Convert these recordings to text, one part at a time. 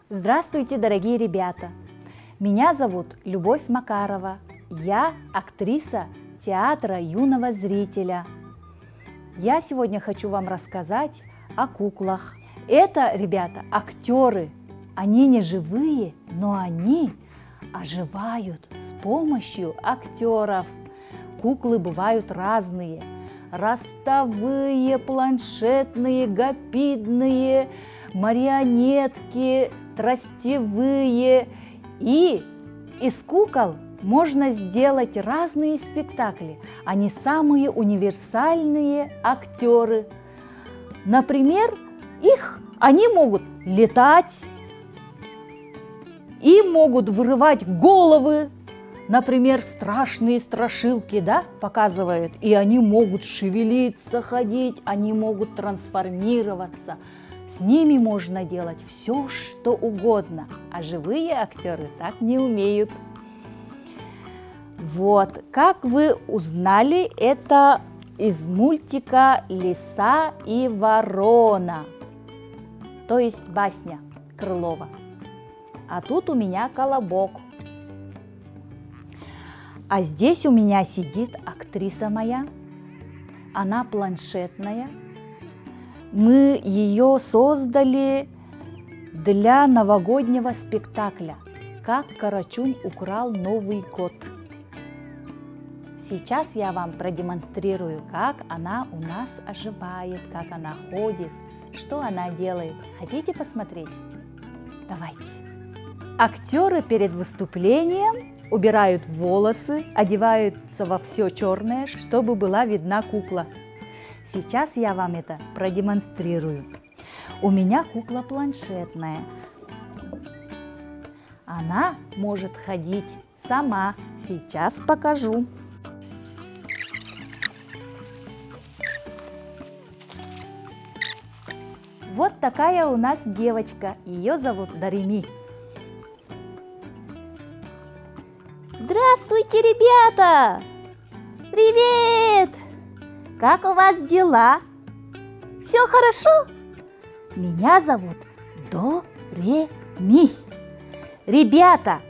Здравствуйте, дорогие ребята! Меня зовут Любовь Макарова. Я актриса театра юного зрителя. Я сегодня хочу вам рассказать о куклах. Это, ребята, актеры. Они не живые, но они оживают с помощью актеров. Куклы бывают разные. Ростовые, планшетные, гапидные, марионетки, тростевые. И из кукол можно сделать разные спектакли. Они самые универсальные актеры. Например, они могут летать и могут вырывать головы. Например, страшные страшилки, да, показывают. И они могут шевелиться, ходить, они могут трансформироваться. С ними можно делать все, что угодно, а живые актеры так не умеют. Вот, как вы узнали, это из мультика «Лиса и ворона», то есть басня Крылова. А тут у меня колобок. А здесь у меня сидит актриса моя, она планшетная. Мы ее создали для новогоднего спектакля «Как Карачунь украл Новый год». Сейчас я вам продемонстрирую, как она у нас оживает, как она ходит, что она делает. Хотите посмотреть? Давайте. Актеры перед выступлением убирают волосы, одеваются во все черное, чтобы была видна кукла. Сейчас я вам это продемонстрирую. У меня кукла планшетная. Она может ходить сама. Сейчас покажу. Вот такая у нас девочка. Ее зовут Дарими. Здравствуйте, ребята! Привет! Как у вас дела? Все хорошо? Меня зовут До-Ре-Ми. Ребята,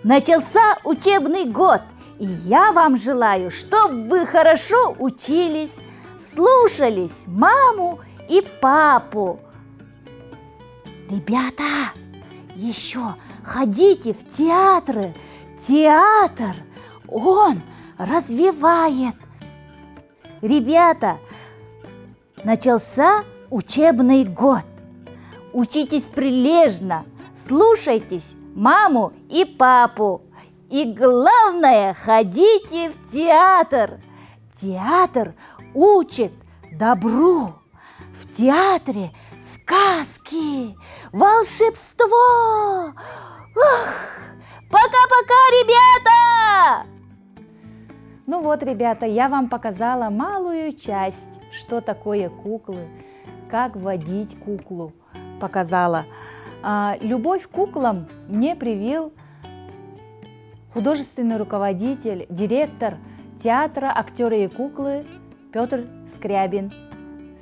начался учебный год, и я вам желаю, чтобы вы хорошо учились, слушались маму и папу. Ребята, еще ходите в театры. Театр, он развивает. Ребята, начался учебный год. Учитесь прилежно, слушайтесь маму и папу. И главное, ходите в театр. Театр учит добру. В театре сказки, волшебство. Пока-пока, ребята! Ну вот, ребята, я вам показала малую часть, что такое куклы, как водить куклу, показала. Любовь к куклам мне привил художественный руководитель, директор театра «Актеры и куклы» Петр Скрябин.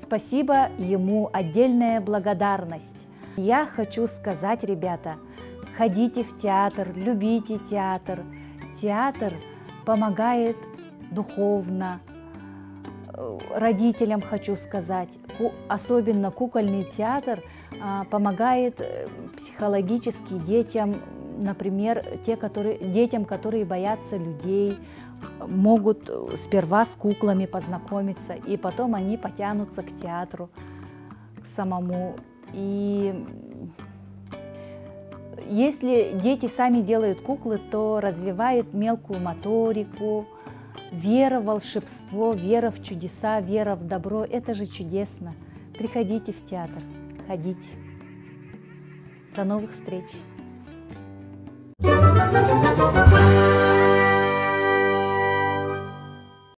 Спасибо ему, отдельная благодарность. Я хочу сказать, ребята, ходите в театр, любите театр. Театр помогает духовно. Родителям хочу сказать, особенно кукольный театр помогает психологически детям, например, детям, которые боятся людей, могут сперва с куклами познакомиться, и потом они потянутся к театру, к самому. И если дети сами делают куклы, то развивают мелкую моторику, вера в волшебство, вера в чудеса, вера в добро. Это же чудесно. Приходите в театр, ходите. До новых встреч!